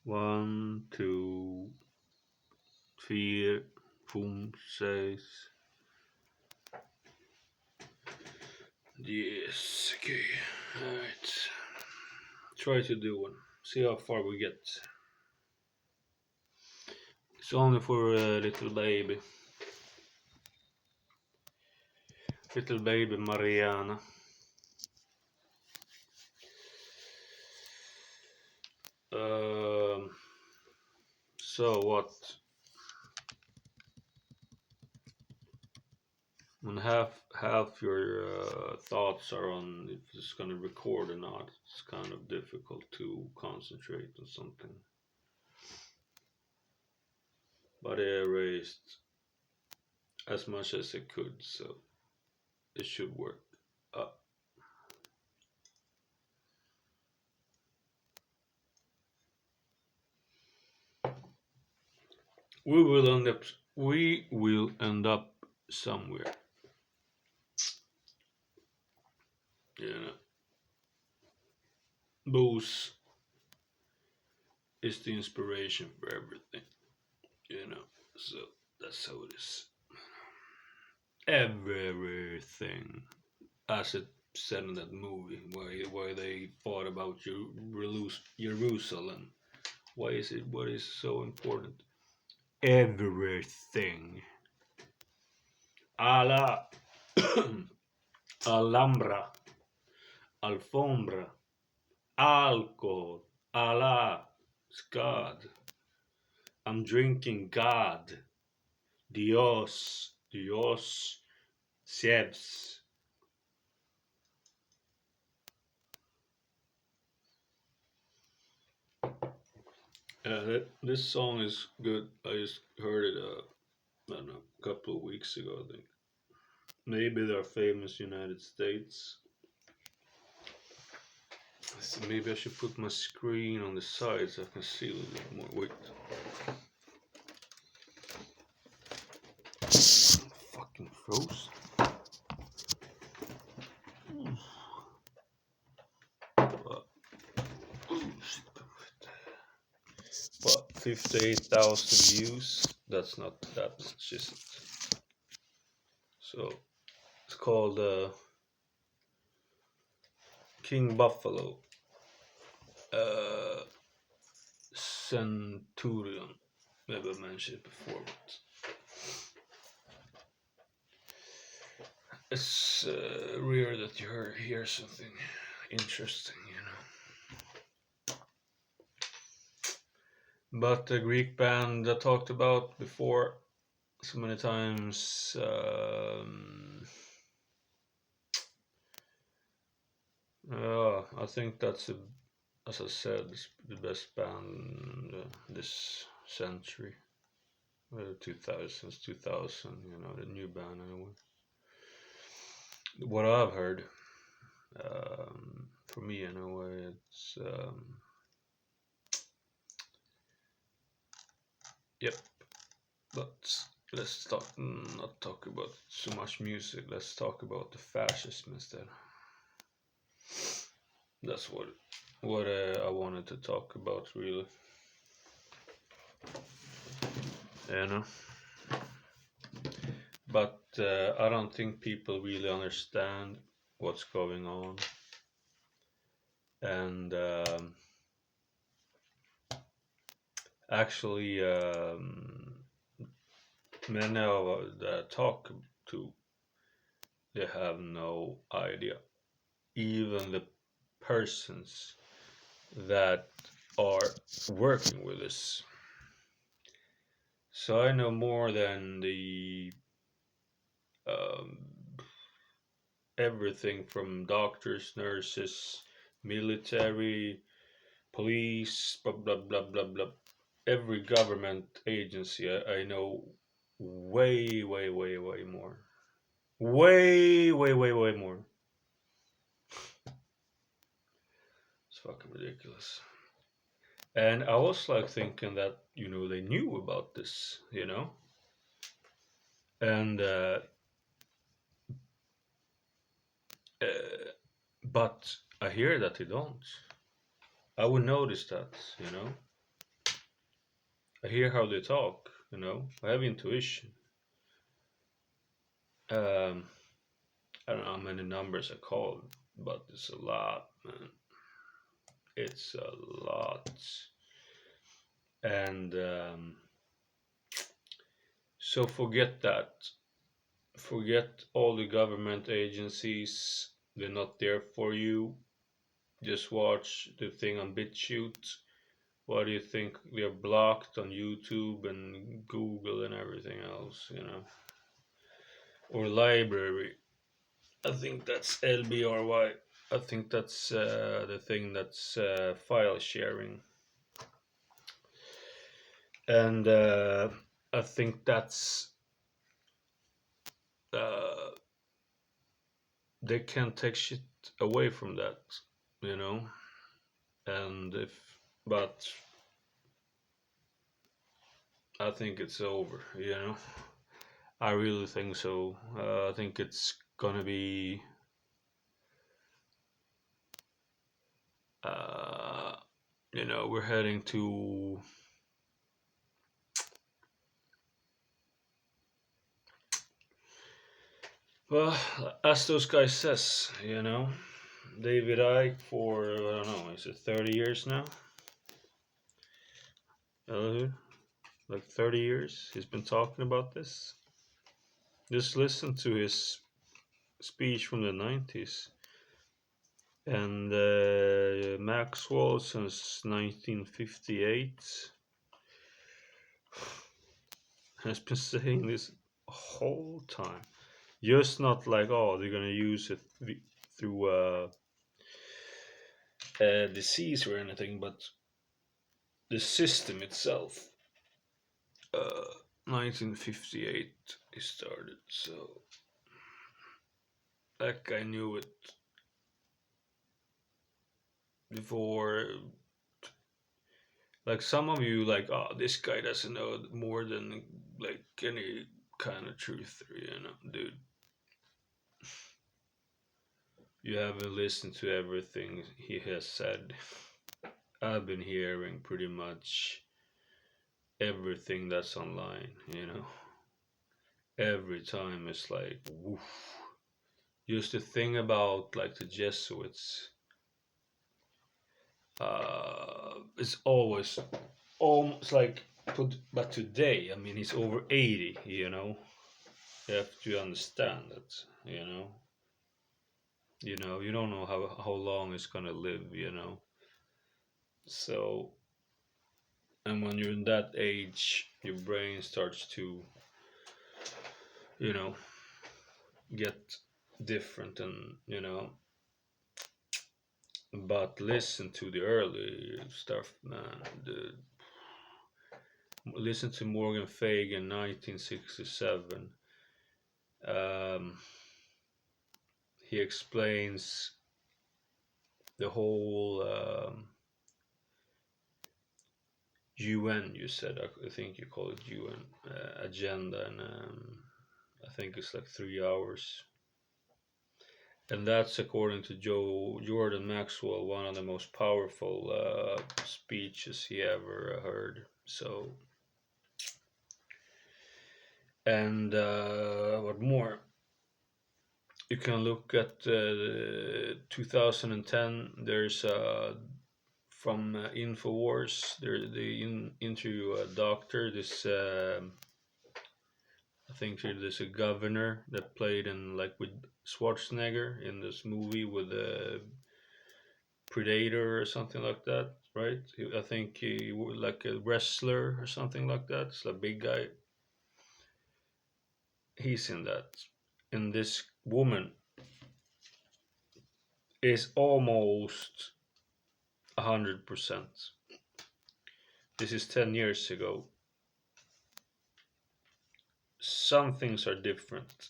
One, two, vier, fem, seis. Yes, okay. Alright. Try to do one. See how far we get. It's only for a little baby. Little baby Mariana. Um, so what? When half your thoughts are on if it's gonna record or not, it's kind of difficult to concentrate on something. But I erased as much as I could, so it should work. Uh, we will end up. We will end up somewhere. You know, booze is the inspiration for everything. You know, so that's how it is. Everything, as it said in that movie, why they fought about Jerusalem. Why is it? What is so important? Everything. Ala, Alhambra, Alfombra, alcohol, Allah, it's God. I'm drinking God. Dios, Dios, Sebs. This song is good. I just heard it, I don't know, a couple of weeks ago, I think. Maybe they're famous United States. So maybe I should put my screen on the side so I can see a little bit more. Wait. Fucking froze. What, 58,000 views? That's not that much, is it? So it's called King Buffalo uh, Centaruion. Maybe I mentioned it before, but it's rare that you hear something interesting, you know. But the Greek band I talked about before so many times. I think that's as I said, it's the best band this century. 2000s, 2000, you know, the new band anyway. What I've heard, for me anyway, it's yep. But let's not talk about so much music. Let's talk about the fascism instead. That's what I wanted to talk about, really. You know, but I don't think people really understand what's going on, and actually, many of that talk to, they have no idea. Even the persons that are working with this. So I know more than the um, everything from doctors, nurses, military, police, blah blah blah blah blah. Every government agency, I know way, way, way, way more. Way, way, way, way more. It's fucking ridiculous. And I was like thinking that, you know, they knew about this, you know? And, uh, but I hear that they don't. I would notice that, you know? I hear how they talk. I have intuition. Um, I don't know how many numbers I called, but it's a lot, man. It's a lot. And so forget that. Forget all the government agencies. They're not there for you. Just watch the thing on BitChute. Why do you think they're blocked on YouTube and Google and everything else? Or library. I think that's LBRY. I think that's the thing that's file sharing. And I think that's uh, they can't take shit away from that, you know. And if, but I think it's over. I really think so. I think it's gonna be, uh, we're heading to, well, as those guys says. David Icke for, I don't know, is it 30 years now? Like 30 years he's been talking about this. Just listen to his speech from the 90s. And Maxwell since 1958 has been saying this whole time. Just not like, oh, they're gonna use it through disease or anything, but the system itself. 1958 he started, so that guy knew it before. Like some of you, like, oh, this guy doesn't know more than like any kind of truth, dude. You haven't listened to everything he has said. I've been hearing pretty much everything that's online. Every time it's like, woof. Just the thing about like the Jesuits, it's always almost like, but today, I mean, he's over 80. You have to understand that. You don't know how long it's gonna live. So, and when you're in that age, your brain starts to, you know, get different, and. But listen to the early stuff, man. Listen to Morgan Fagan, 1967. Um, he explains the whole UN. You said, I think you call it UN agenda, and I think it's like 3 hours. And that's according to Jordan Maxwell, one of the most powerful speeches he ever heard. So, and what more? You can look at 2010. There's from Infowars. They interview a doctor. This I think there's a governor that played in like with Schwarzenegger in this movie with a Predator or something like that, right? I think he was like a wrestler or something like that. It's a big guy. He's in that. And this woman is almost 100%. This is 10 years ago. Some things are different,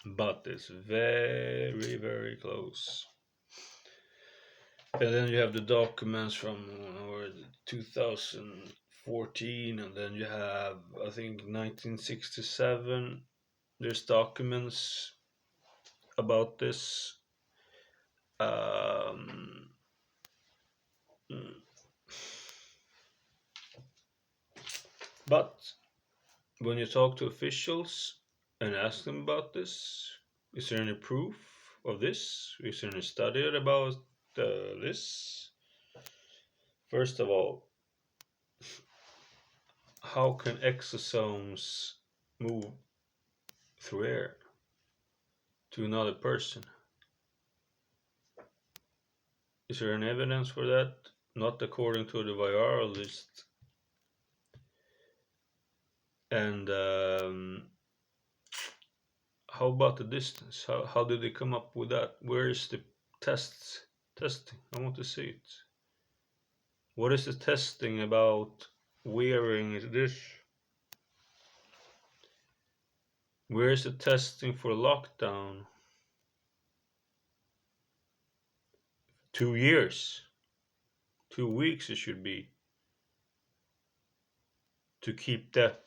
but it's very, very close. And then you have the documents from 2014, and then you have, I think, 1967. There's documents about this. Um, But when you talk to officials and ask them about this, is there any proof of this? Is there any study about this? First of all, how can exosomes move through air to another person? Is there any evidence for that? Not according to the virologist. And how about the distance? How did they come up with that? Where is the testing? I want to see it. What is the testing about wearing this? Where is the testing for lockdown? 2 years, 2 weeks it should be, to keep that.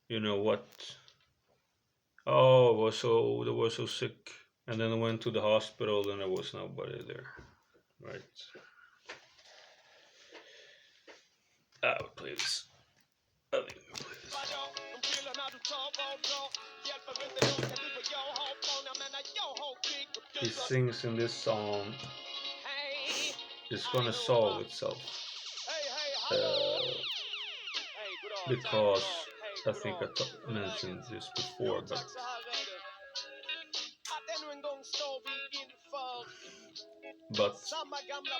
You know what? Oh, they were so sick, and then I went to the hospital, and there was nobody there, right? I would play this. I think we play this. He sings in this song, "It's gonna solve itself," because I think I mentioned this before, but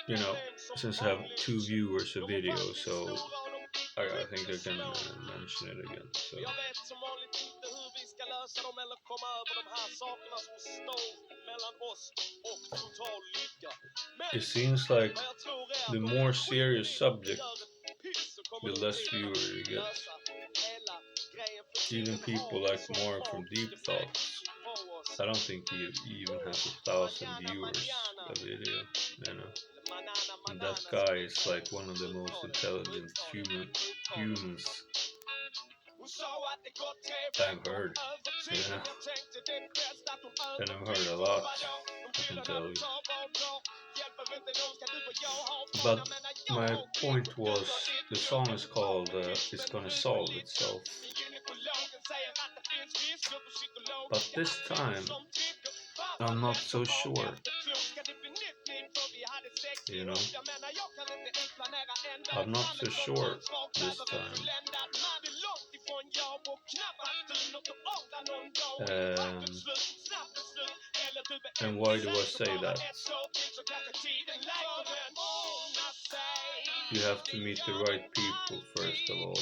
you know, since I have 2 viewers a video, so I think I can mention it again. So. It seems like the more serious subject, the less viewers you get. Even people like Mark from Deep Thoughts, I don't think he even has 1,000 viewers a video, you know. And that guy is like one of the most intelligent humans I've heard. Yeah. And I've heard a lot, I can tell you. But my point was, the song is called "It's Gonna Solve Itself." But this time, I'm not so sure. You know, I'm not so sure this time. And why do I say that? You have to meet the right people first of all.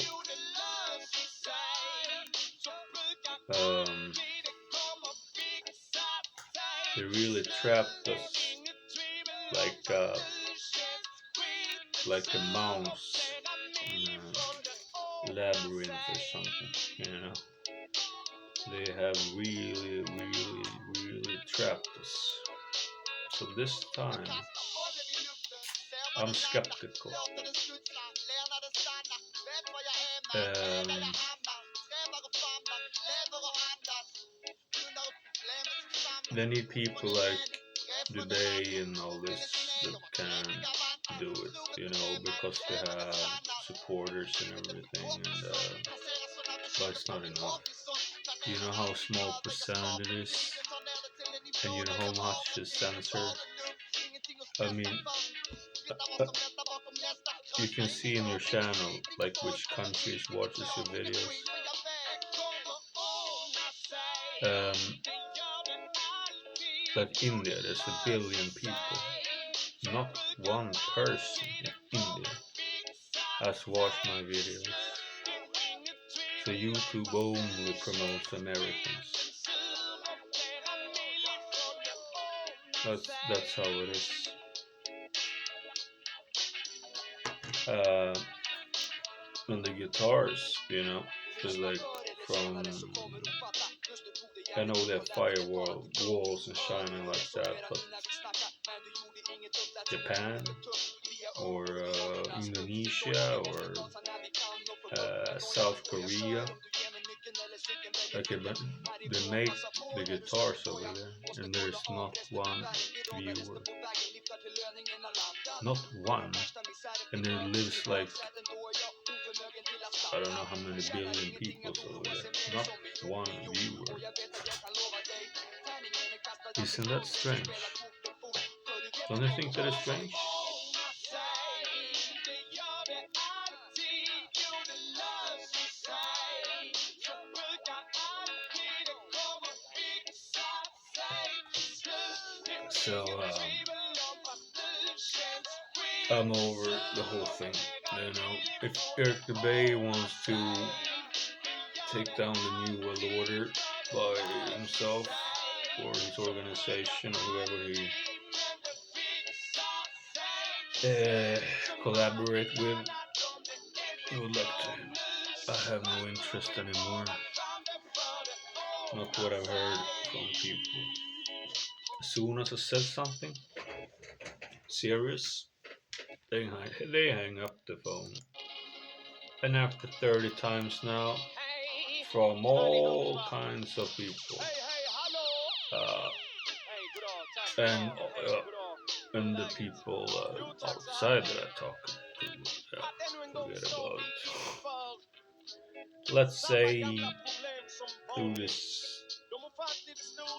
They really trapped us like a mouse in a labyrinth or something, you know. They have really trapped us. So this time, I'm skeptical. They need people like Dubay and all this that can do it, you know, because they have supporters and everything, and but it's not enough. You know how small percent it is, and you know how much is censored. I mean, you can see in your channel like which countries watches your videos. Like India, there's 1 billion people. Not one person in India has watched my videos. So YouTube only promotes Americans. That's how it is. And the guitars, you know, is like from, I know they have walls and shining like that, but Japan or Indonesia or South Korea, okay, but they make the guitars over there, and there's not one viewer, not one, and it lives like I don't know how many billion people over there. Not one viewer. Isn't that strange? Don't you think that is strange? So I'm over the whole thing. You know, if Eric the Bay wants to take down the New World Order by himself or his organization or whoever he collaborate with, I would like to. I have no interest anymore. Not what I've heard from people. As soon as I said something serious, they hang up the phone. And after 30 times now, from all kinds of people, uh, and and the people outside that I talk to, forget about it. Let's say through this,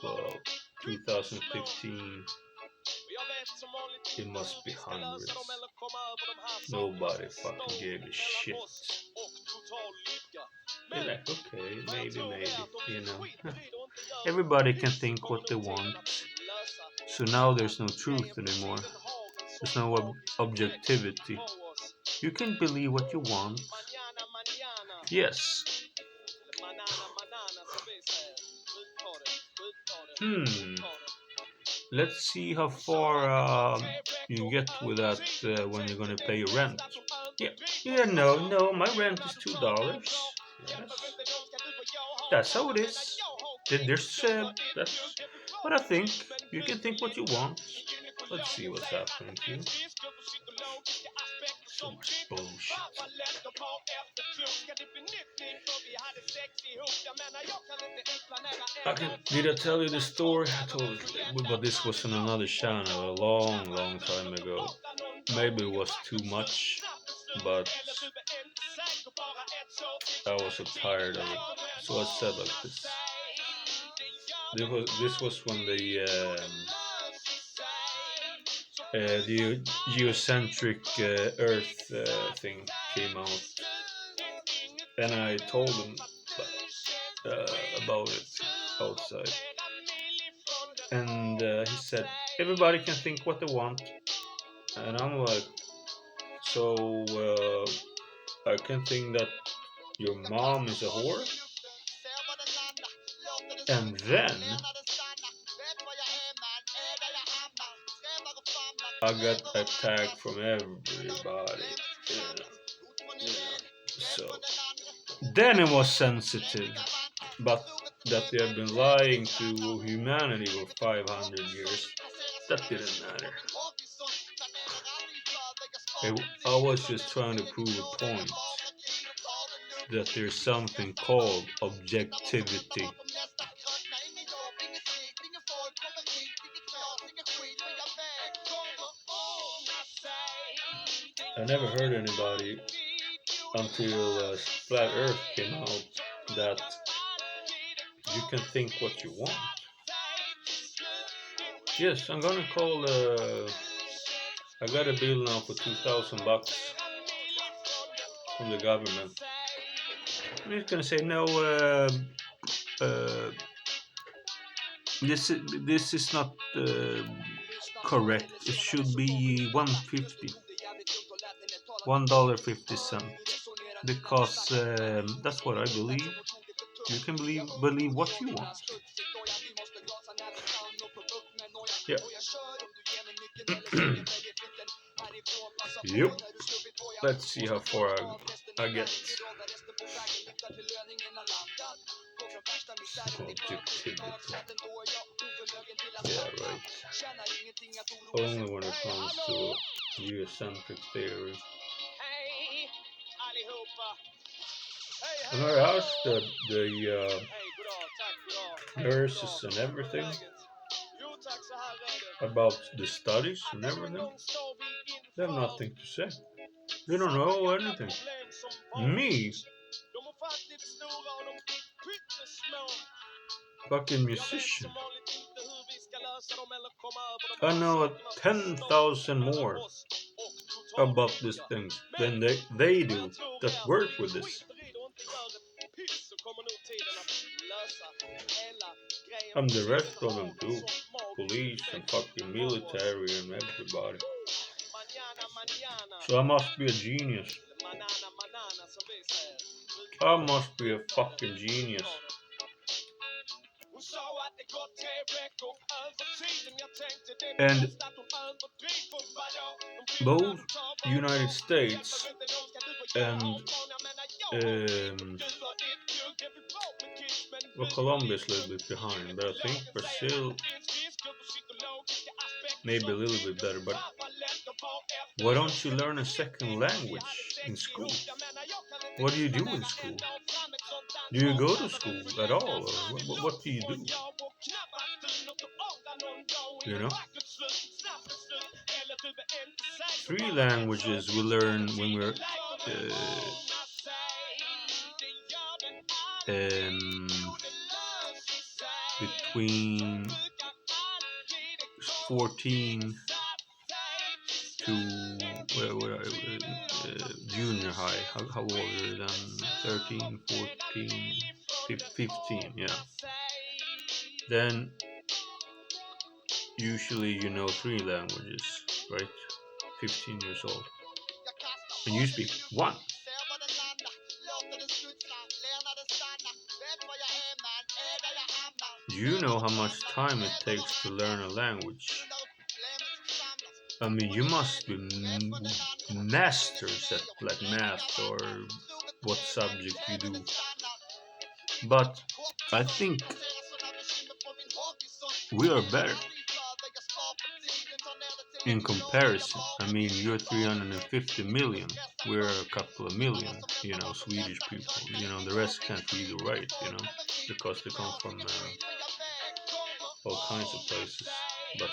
well, 2015, it must be hundreds. Nobody fucking gave a shit. They're like, okay, maybe, you know. Everybody can think what they want. So now there's no truth anymore. There's no objectivity. You can believe what you want. Yes. Let's see how far you get with that when you're gonna pay your rent. Yeah, no, my rent is $2. Yes. That's how it is. That's what I think. You can think what you want. Let's see what's happening to you. So much bullshit. Did I tell you the story? I told it, but this was on another channel a long time ago. Maybe it was too much, but I was so tired of it. So I said like this. This was when the geocentric Earth thing came out, and I told them about it outside, and he said everybody can think what they want, and I'm like, so I can think that your mom is a whore, and then I got attacked from everybody. So then it was sensitive, but that they have been lying to humanity for 500 years, that didn't matter. I was just trying to prove a point that there's something called objectivity. I never heard anybody until Flat Earth came out that you can think what you want. Yes, I'm gonna call. I got a bill now for $2,000 from the government. I'm just gonna say no. This is not correct. It should be $1.50, $1.50, because that's what I believe. You can believe what you want. Yeah. Yep. Let's see how far I get. Objectivity. Yeah, right. Only when it comes to geocentric theory. And I asked the nurses and everything about the studies and everything. They have nothing to say. They don't know anything. Me? fucking musician. I know 10,000 more about these things than they do that work with this. And the rest of them too. Police and fucking military and everybody. So I must be a genius. I must be a fucking genius. And both United States and well, Colombia is a little bit behind, but I think Brazil maybe a little bit better. But why don't you learn a second language in school? What do you do in school? Do you go to school at all, or what do you do? You know? 3 languages we learn when we're between 14 to junior high. How old are you then? 13, 14, 15, yeah. Then usually you know 3 languages, right? 15 years old. And you speak 1. Do you know how much time it takes to learn a language? I mean, you must be masters at like math or what subject you do. But I think we are better in comparison. I mean, you're 350 million. We're a couple of million, you know, Swedish people. You know, the rest can't read or write, you know, because they come from all kinds of places. But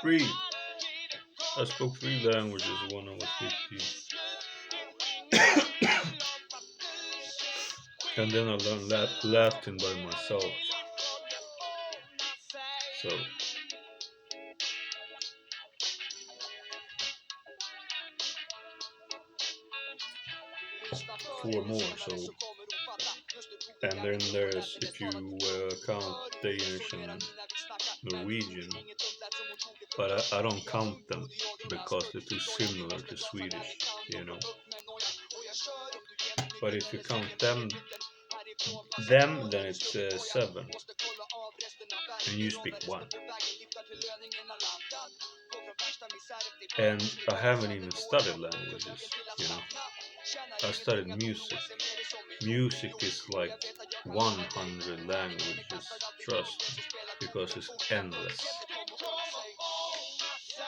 3. I spoke 3 languages when I was 15. And then I learned Latin by myself. So 4 more. So, and then there's, if you count Danish and Norwegian, but I don't count them because they're too similar to Swedish, you know. But if you count them, then it's 7, and you speak 1. And I haven't even studied languages, you know. I studied music. Music is like 100 languages, trust me, because it's endless.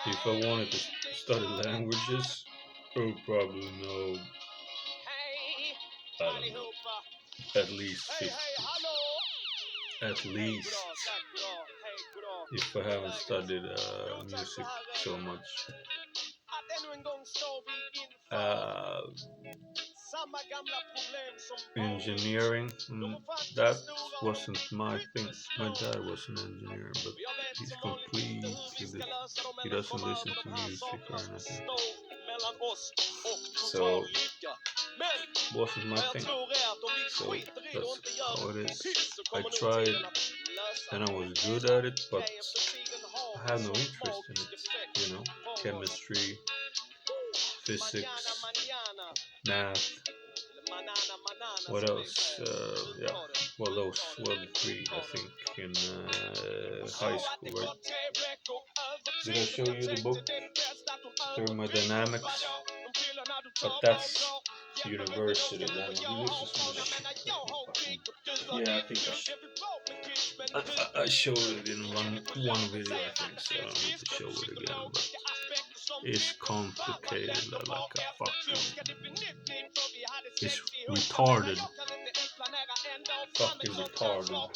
If I wanted to study languages, I would probably know, I don't know, at least 50. At least. If I haven't studied music so much. Engineering, that wasn't my thing. My dad was an engineer, but he's completely, he doesn't listen to music or anything. So, wasn't my thing. So, that's how it is. I tried and I was good at it, but I had no interest in it, you know, chemistry, physics, math. What else? Yeah, well, those were the 3, I think, in high school, right? Did I show you the book, Thermodynamics? But that's university language. Yeah, I think I showed it in one video, I think, so I don't need to show it again, but it's complicated like a fucking... It's retarded. Fucking retarded.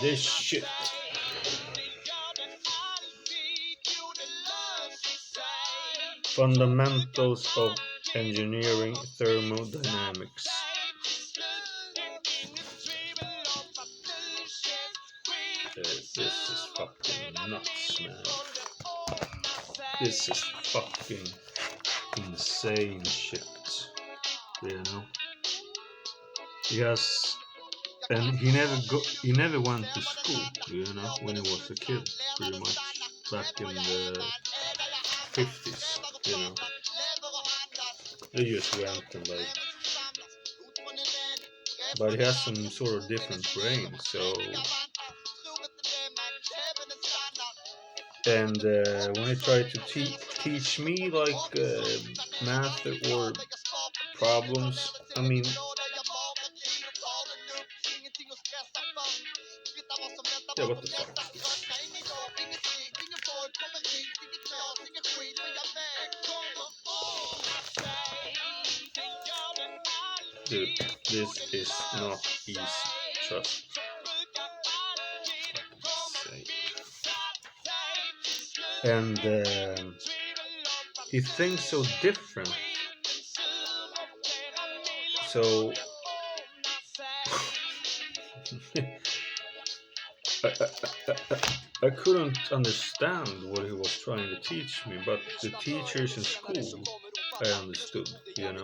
This shit. Fundamentals of engineering thermodynamics. This is fucking nuts, man. This is fucking insane shit, you know. Yes, and he never went to school, you know, when he was a kid, pretty much back in the 50s, you know. He just went and like, but he has some sort of different brain, so. And when he tried to teach me like math or problems, I mean, yeah, what the fuck is this? Dude, this is not easy, trust. And he thinks so different. So I couldn't understand what he was trying to teach me, but the teachers in school I understood, you know.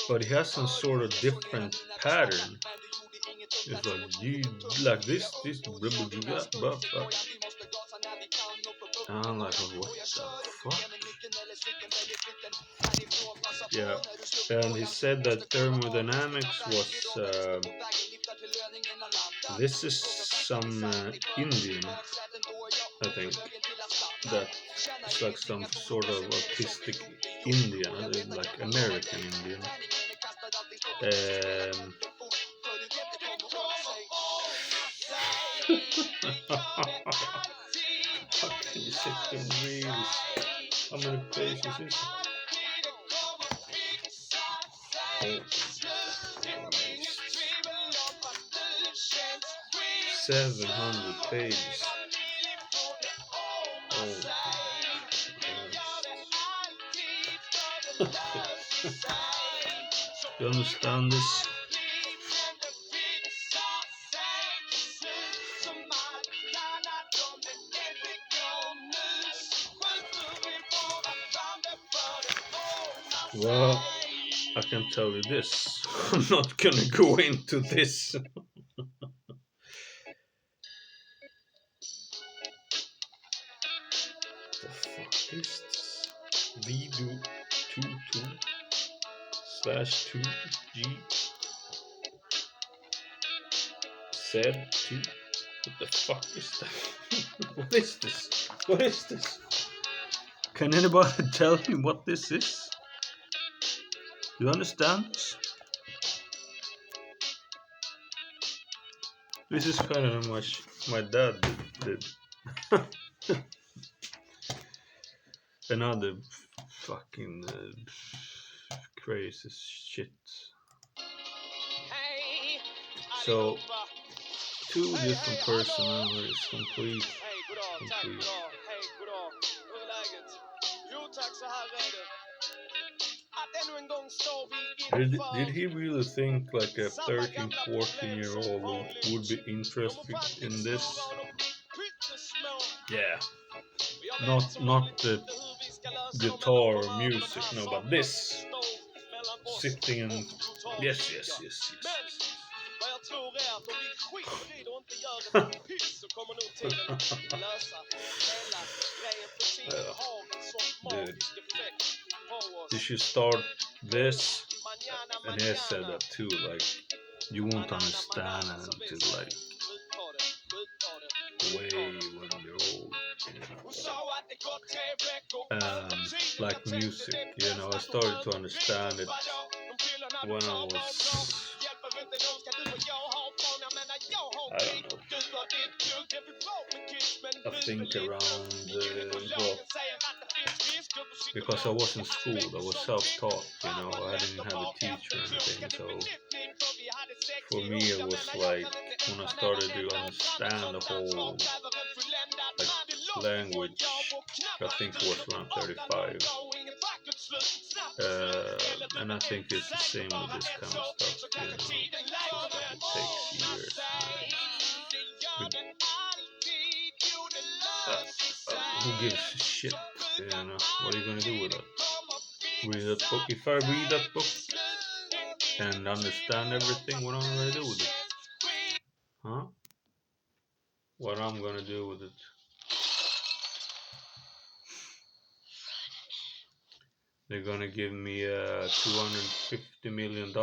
But he has some sort of different pattern. It's like you like this, blah, blah, blah, blah. And I'm like, what the fuck? Yeah, and he said that thermodynamics was this is some Indian, I think, that it's like some sort of autistic Indian, like American Indian. Fucking shit, and reels. How many pages is it? Oh, 700 pages. Oh, you understand this? Well, I can tell you this. I'm not gonna go into this. The fuck is this? V22/2G Z2. What the fuck is that? What is this? What is this? Can anybody tell me what this is? Do you understand this? This is kind of how much my dad did. Another fucking crazy shit. So, two different personalities, complete. Did he really think like a 13, 14-year-old would be interested in this? Yeah. Not the guitar or music, no, but this. Sitting and yes. Dude, you should start this, and he said that too, like, you won't understand it until like way when you're old, you know. Like music, you know, I started to understand it when I was, I don't know, I think around, well, because I was in school, I was self-taught, I didn't have a teacher or anything, so for me it was like when I started to understand the whole language, I think it was around 35. And I think it's the same with this kind of stuff, it's just like it takes years, who gives a shit, what are you gonna do with it? Read that book. If I read that book and understand everything, what am I gonna do with it? Huh? What I'm gonna do with it? They're gonna give me $250 million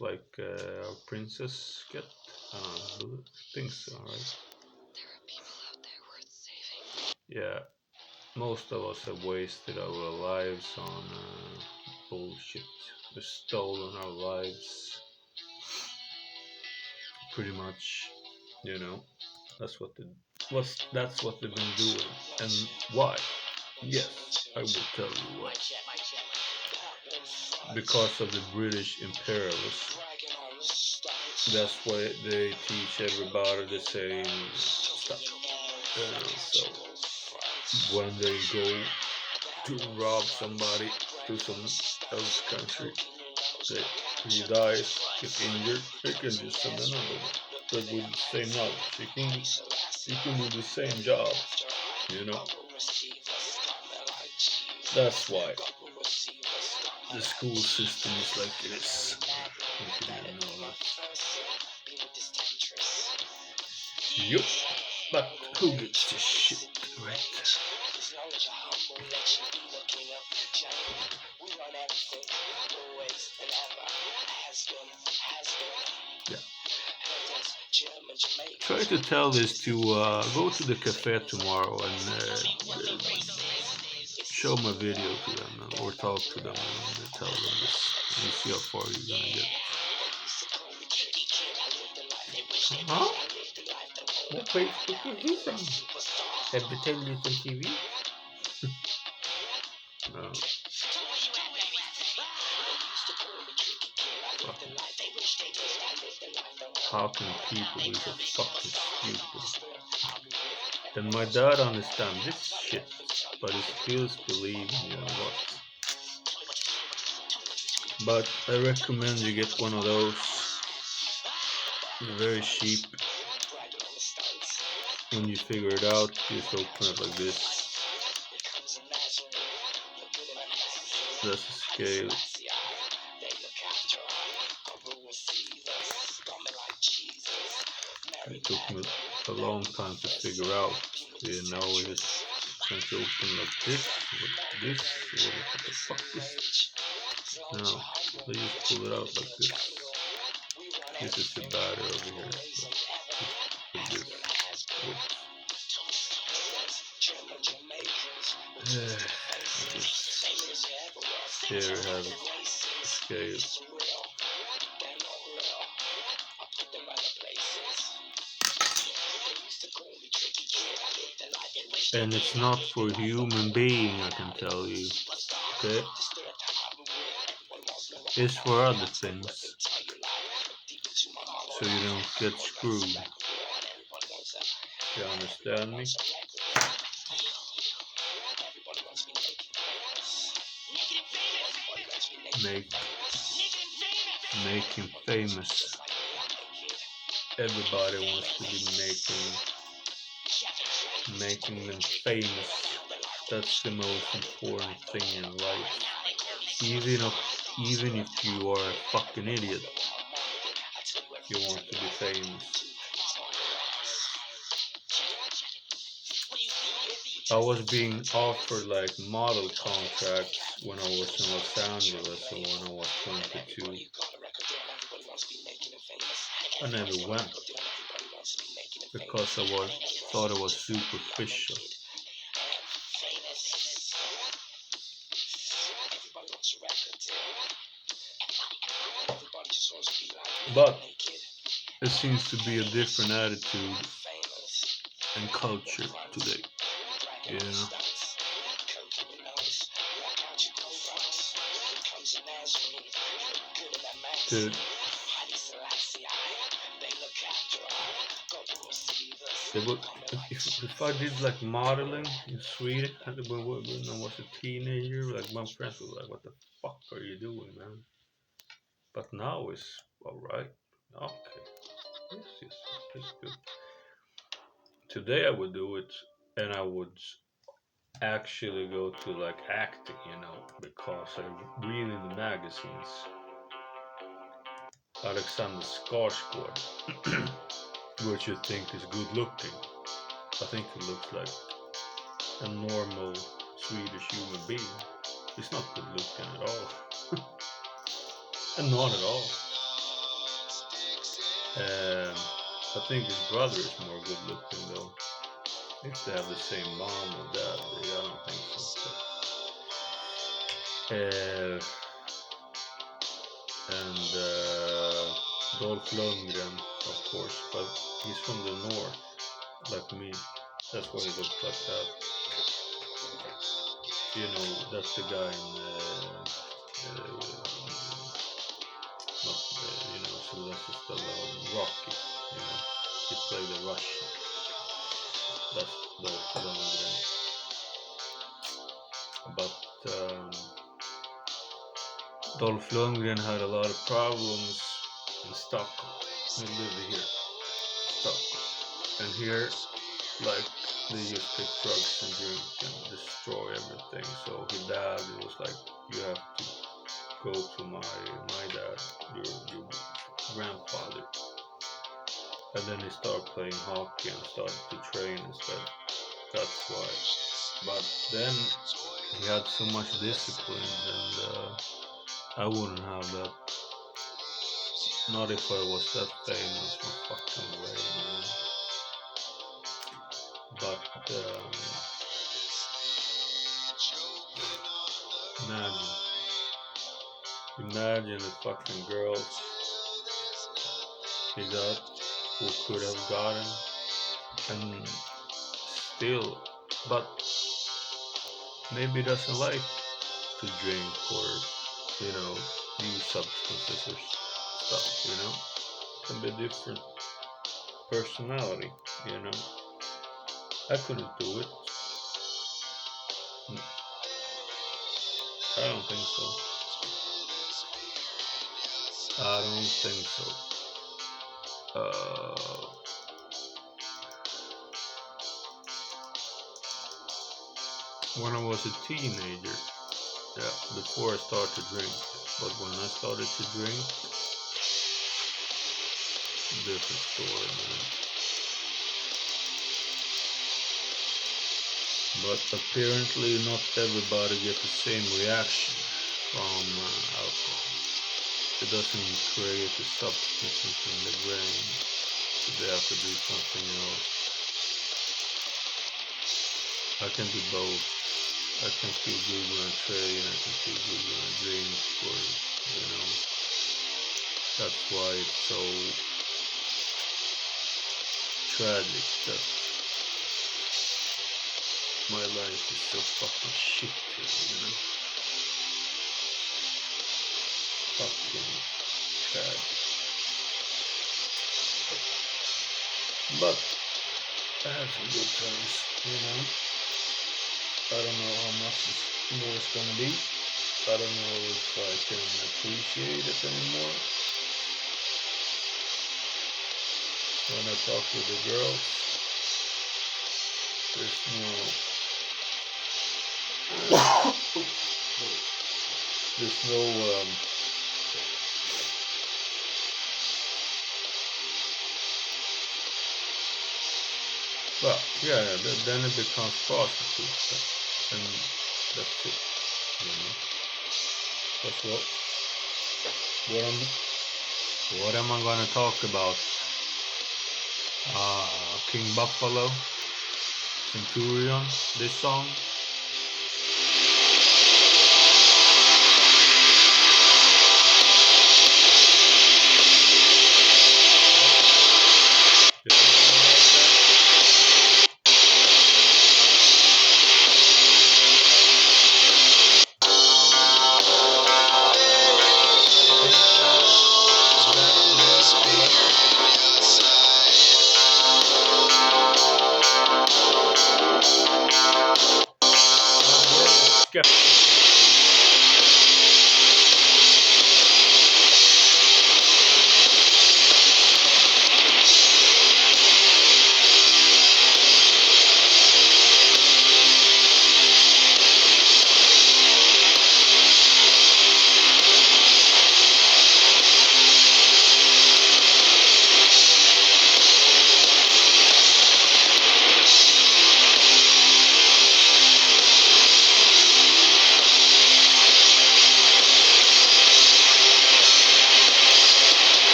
like our princess get. I don't think so, right? Yeah, most of us have wasted our lives on bullshit. We've stolen our lives, pretty much. That's what they've been doing, and why? Yes, I will tell you why. Because of the British imperialists. That's why they teach everybody the same stuff. So when they go to rob somebody to some else country, he dies, gets injured, they can just send another one. But with the same knowledge, you can do the same job. That's why the school system is like it is. If you didn't know that. Yup. But who gives a shit, right? Yeah. Try to tell this to go to the cafe tomorrow and show my video to them or talk to them and tell them this and see how far you're gonna get. Huh? What Facebook is this on? Have the television TV? No. How can people be so fucking stupid? And my dad understands this shit, but he still believes in what. But I recommend you get one of those. They're very cheap. When you figure it out, just open it like this. That's a scale. It took me a long time to figure out. Now we just trying to open like this, what the fuck is? No, they just pull it out like this. This is the battery over here. Like this. Here we have a scale. And it's not for human being, I can tell you. Okay? It's for other things. So you don't get screwed. You understand me? Make him famous. Everybody wants to be making them famous. That's the most important thing in life. Even if you are a fucking idiot, you want to be famous. I was being offered like model contracts when I was in Los Angeles and when I was 22. I never went because I thought it was superficial. But there seems to be a different attitude and culture today. Yeah. Dude, if I did like modeling in Sweden when I was a teenager, like my friends were like, "What the fuck are you doing, man?" But now it's all right. Okay, yes, it's good. Today I would do it, and I would actually go to like acting, because I read in the magazines Alexander Skarsgård, which you think is good looking. I think he looks like a normal Swedish human being. He's not good looking at all. And not at all. I think his brother is more good looking though. If they have the same mom or dad, I don't think so. And Dolph Lundgren, of course, but he's from the north, like me. That's why he looks like that. That's the guy in not Sylvester Stallone, Rocky. He played the Russian. That's Dolph Lundgren. But Dolph Lundgren had a lot of problems in Stockholm. He lived here, Stockholm, and here, like, they just take drugs and drink and destroy everything. So his dad was like, "You have to go to my dad, your grandfather." And then he started playing hockey and started to train instead. That's why. But then he had so much discipline, and I wouldn't have that. Not if I was that famous, no fucking way, man. But imagine the fucking girls he got, who could have gotten, and still, but maybe doesn't like to drink or use substances or stuff. Can be a different personality. I couldn't do it. I don't think so. When I was a teenager, before I started to drink, but when I started to drink, different story, man. But apparently not everybody gets the same reaction from alcohol. It doesn't create the substances in the brain, so they have to do something else. I can do both. I can feel good when I train, I can feel good when I drink, or, that's why it's so tragic that my life is so fucking shit here, Fucking tragic. But I have some good times, I don't know how much more it's gonna be. I don't know if I can appreciate it anymore. When I talk with the girls, there's no well, yeah, then it becomes prostitutes, and that's it, That's what am I gonna talk about? King Buffalo, Centaruion, this song.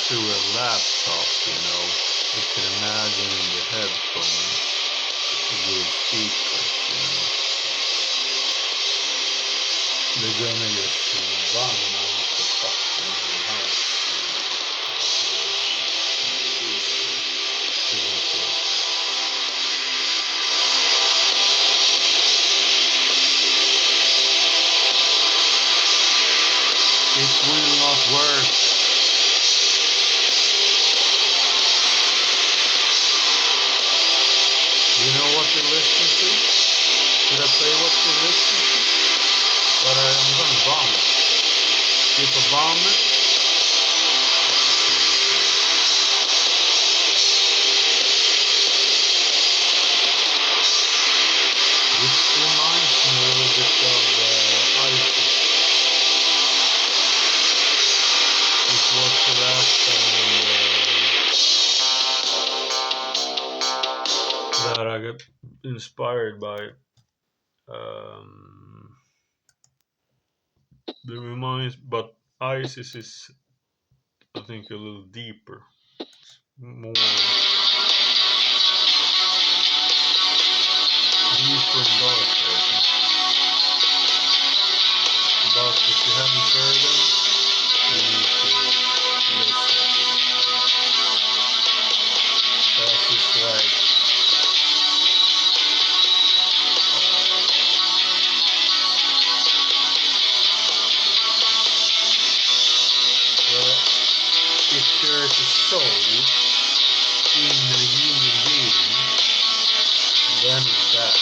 through a laptop, you can imagine in the headphones with speakers, they're gonna just run out the fucking house. It will not work. You know what you listen to? Should I play what you listen to? But I'm gonna vomit. If I vomit, this reminds me a little bit of ISIS. This was the last time that I got inspired by. It reminds, but ISIS is, I think, a little deeper. It's more deeper and darker, I think. But if you haven't heard them, you need to listen to them. Because it's like well, if there is a soul in a human being, then it's that.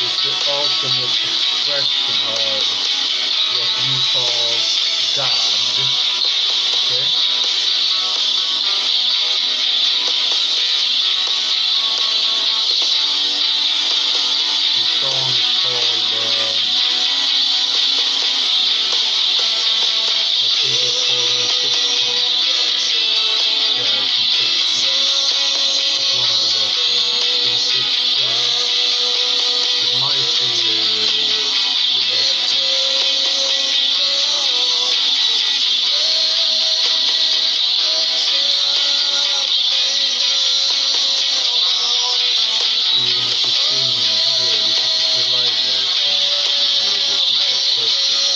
It's the ultimate expression of what you call God. Okay? The song is called, I think it's called Infiction. Yeah, it's Infiction. It's one of the best ones. Infiction. It might be the best one. Even if you sing good, if it's a live version, maybe it's not perfect.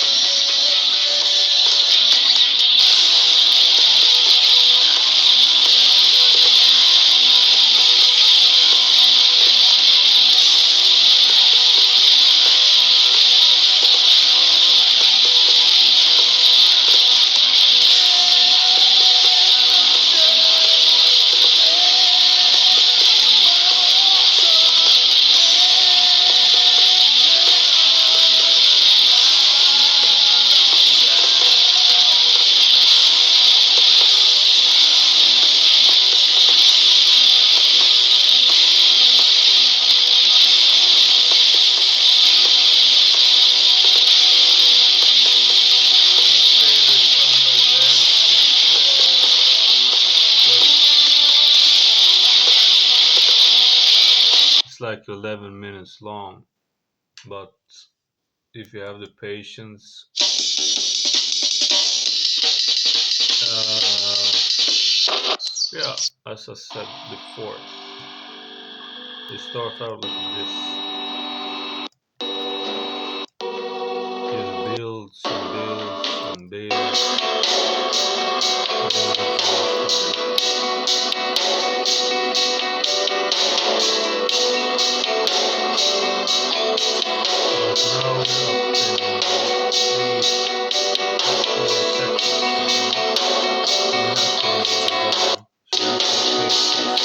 It's like 11 minutes long, but if you have the patience, yeah, as I said before, it starts out like this. It builds and builds and builds. But now we're up in 3 or 4 seconds. You have to let it go. So you have to be patient.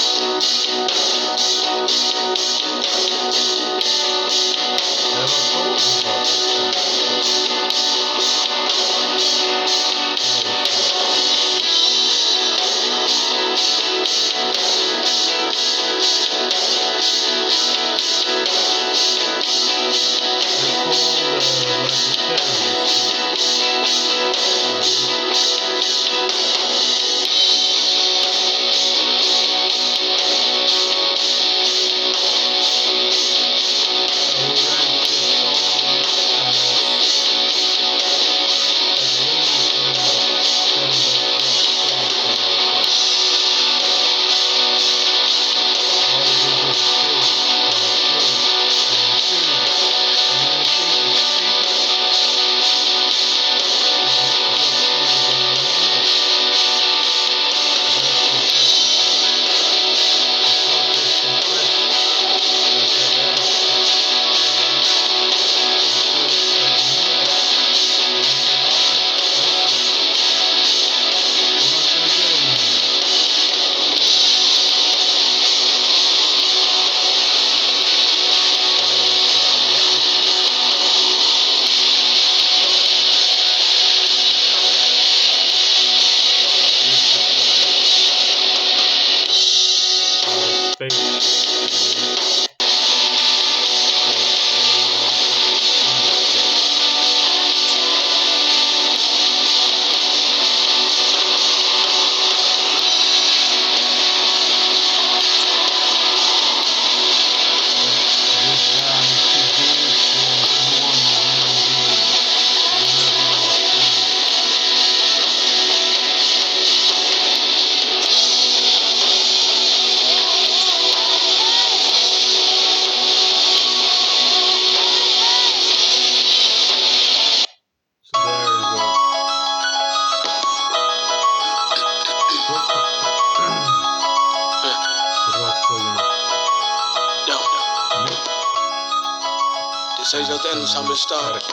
Det sägs att ensam är stark.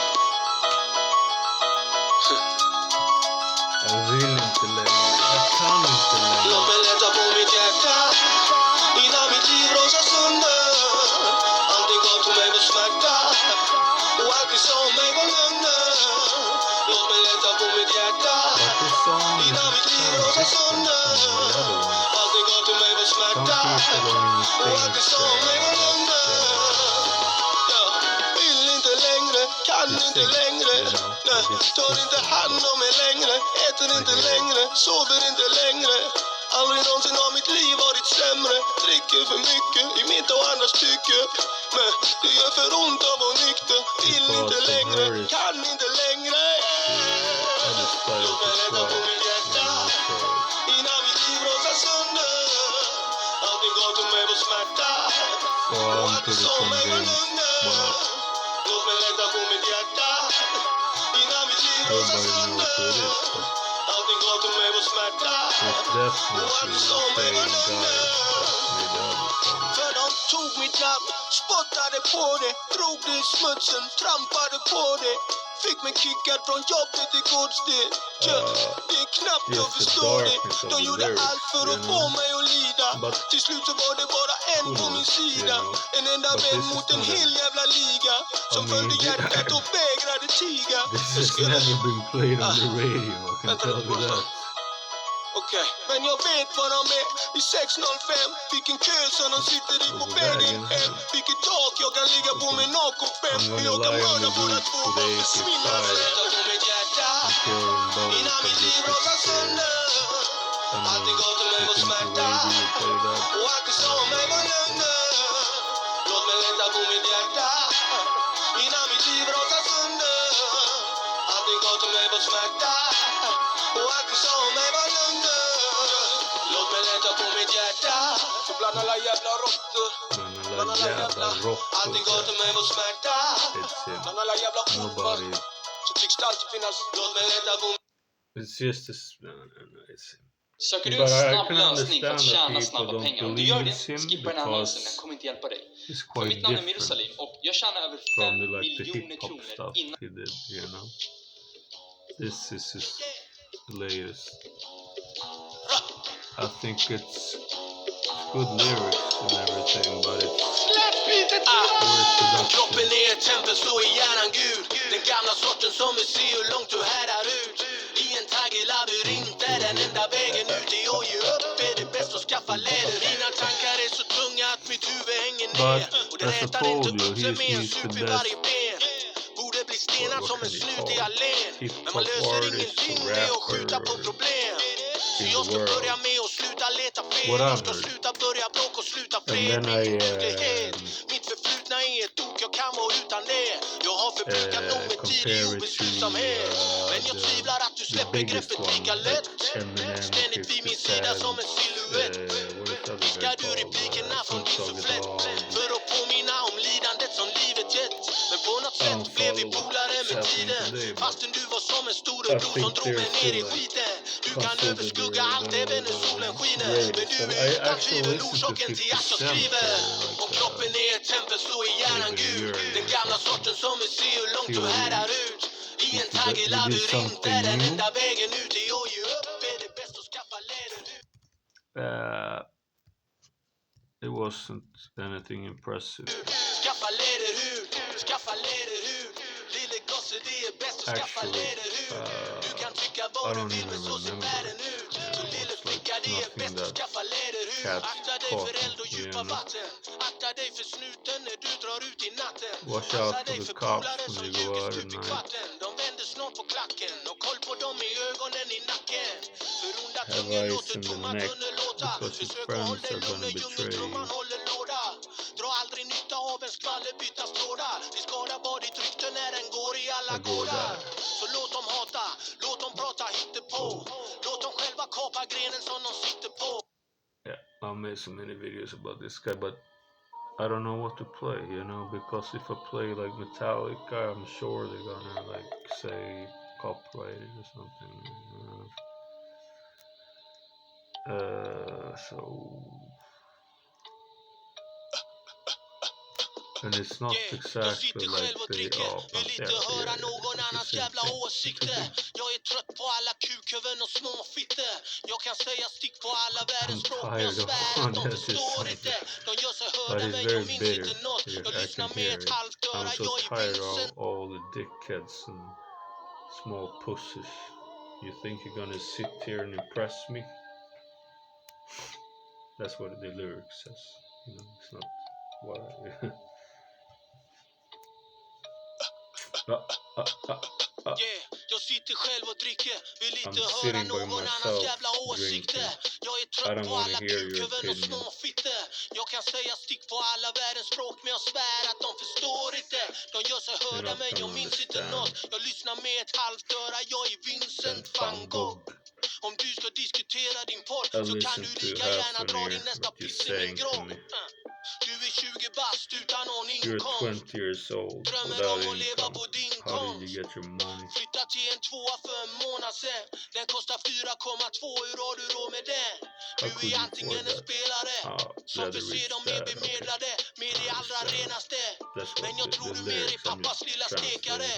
Jag vill inte längre. Jag kan inte längre. Låt mig lätta på mitt hjärta innan mitt liv rasar sönder. Allting gav till mig var smärta och allt vi sa om mig var lögner. Låt mig lätta på mitt hjärta innan mitt liv rasar sönder. Allting gav till mig var smärta och allt vi sa om mig var lögner. Jag vill inte längre, kan inte längre. Nej, tar inte hand om mig längre. Äter inte längre, sover inte längre. Aldrig någonsin har mitt liv varit sämre. Dricker för mycket i mitt och andras tycke. Men det gör för ont av att nykter. Vill inte längre, kan inte längre. Låt mig lätta på mitt hjärta innan mitt liv rasar sönder. Allting gav till mig var smärta och allt det sa mig var lögner. Låt mig lätta på mitt hjärta innan mitt liv rasar sönder. Allting gav till mig var smärta och allt det sa mig var lögner. För de tog mitt namn, spottade på det, drog det i smutsen, trampade på det. Fick mig kickad från jobbet i Godstid. Det är knappt jag förstår det. De gjorde allt för att få mig att lida. Till slut så var det bara en på min sida. En enda vän mot en hel jävla liga. Som följde hjärtat och vägrade tiga. This has never been played on the radio, I can tell you that. Okej, men jag vet vad de är i 605. Vilken kö som de sitter i på vägen hem. Vilket tak jag kan ligga på med nakenfem. Hur jag kan mörda båda två och bara försvinna. Lätta på mitt hjärta innan mitt liv rasar sönder. Allting gav till mig var smärta och allt det sa om mig var lögner. Låt mig lätta på mitt hjärta innan mitt liv rasar sönder. Allting gav till mig var smärta och allt det sa om mig var lögner. Låt mig lätta på mitt hjärta för bland alla jävla råttor. Bland alla jävla allting gav till mig var smärta. Bland alla jävla orvar så tycks det alltid finnas. Låt mig lätta på. It's just this, Söker du en snabb lösning för att tjäna snabba pengar? Om du gör det, skippa den här annonsen, den kommer inte hjälpa dig. För mitt namn är Mirsalim och jag tjänar över 5 miljoner kronor innan. This is his latest. I think it's good lyrics and everything, but it's kroppen är ett tempel, så är hjärnan Gud. Den gamla sorten som vill se hur långt du härdar ut. I en taggig labyrint är den enda vägen ut. Det och ge upp är det bäst att skaffa leder. Dina tankar är så tunga att mitt huvud hänger ner. Och det rätar inte upp sig med en sup i varje ben. Borde bli stenad som en snut i allén. Men man löser ingenting med att skjuta på problem. Så jag ska börja med att sluta leta fel. Jag ska sluta börja bråk och sluta fred. Mitt förflutna är ett ok, jag kan vara utan det. Jag har förbrukat nog med tid i obeslutsamhet. Men jag tvivlar att du släpper greppet lika lätt. Ständigt vid min sida som en silhuett. Ska du replikerna från din sufflett. För att påminna om lidandet som livet gett. Men på något sätt blev vi polare med tiden. Fastän du var som en storebror som drog mig ner i skiten. Du kan överskugga allt även när solen skiner. Men du är utan tvivel orsaken till att jag skriver. Om kroppen är ett tempel så är hjärnan Gud. Den gamla sorten som vill se hur långt du härdar ut. I en taggig labyrint är den enda vägen ut. Det och ge upp är det bäst att skaffa leder ut. It wasn't anything impressive. Skaffa leder ut, skaffa leder ut. Lille gosse, det är bäst att skaffa leder ut. Du kan tycka vad du vill men så ser världen ut. Så lille flicka, det är bäst att skaffa leder ut. Akta dig för eld och djupa vatten. Akta dig för snuten när du drar ut i natten. Passa dig för polare som ljuger stup i kvarten. De vänder snart på klacken och koll på dem i ögonen i nacken. För onda tungor låter tomma tunnor låta. Försök att hålla dig lugn när djungeltrumman håller låda. Dra aldrig nytta av en skvallerbyttas trådar. Det skadar bara ditt rykte när den går i alla gårdar. Så låt dem hata, låt dem prata hittepå. Låt dem själva kapa grenen som de sitter på. Yeah, I made so many videos about this guy, but I don't know what to play, you know, because if I play like Metallica, I'm sure they're gonna like say copyrighted or something. So And it's not exactly like they are, but vill inte höra någon annans jävla åsikter. Jag är trött på alla kukhuvuden och småfitter. Jag kan säga stick på alla världens språk, men jag svär att de förstår inte. De gör sig hörda men jag minns inte något. Jag lyssnar med ett halvt öra, jag är vilsen. All the dickheads and small pussies. You think you're gonna sit here and impress me? That's what the lyric says. You know, it's not what I... Yeah, jag sitter själv och dricker. Vill inte höra någon annans jävla åsikter. Jag är trött på alla kukhuvuden och småfitter. Jag kan säga stick på alla världens språk, men jag svär att de förstår inte. De gör sig hörda men jag minns inte något. Jag lyssnar med ett halvt öra, jag är Vincent van Gogh. Om du ska diskutera din podd så kan du lika gärna dra din nästa piss i min grogg. Du är 20 bast utan någon inkomst. You're 20 years old. Drömmer om att leva på din konst. How did you get your money? Flytta till en tvåa för en månad sen. Den kostar 4,2. Hur har du råd med den? Du är antingen en spelare som förser dem med bemedlade, med det allra renaste. Men jag tror du mer är pappas lilla stekare.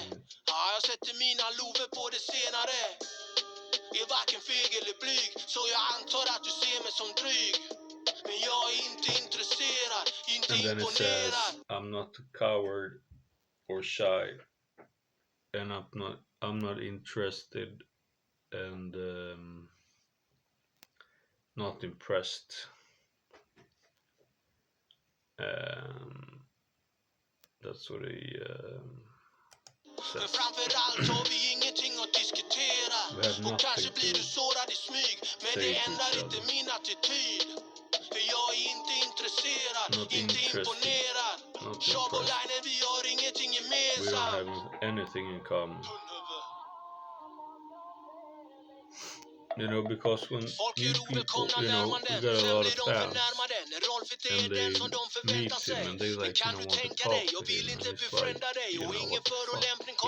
Ja, jag sätter mina lover på det senare. Är varken feg eller blyg, så jag antar att du ser mig som dryg. Men jag är inte intresserad, inte imponerad. Says, I'm not a coward or shy, and I'm not interested and not impressed. That's what he Men framförallt har vi ingenting att diskutera. Och kanske blir du sårad i smyg, men det ändrar inte min attityd. För jag är inte intresserad, inte imponerad. Shawbolainen, vi har ingenting gemensamt. We don't have anything in common. You know, because when new people, you know, we got a lot of fans, and they meet him and they like, you know, want to talk to him, and it's like, you know, what the fuck, yeah.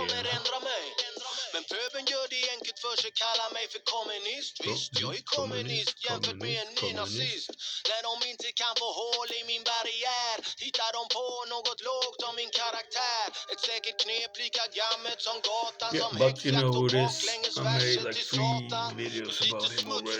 Men pöben gör det enkelt för sig, kallar mig för kommunist. Visst, jag är kommunist jämfört med en ny nazist. När de inte kan få hål i min barriär hittar de på något lågt om min karaktär. Ett säkert knep lika gammalt som gatan som häxjakt och baklänges versen till satan. Lite smuts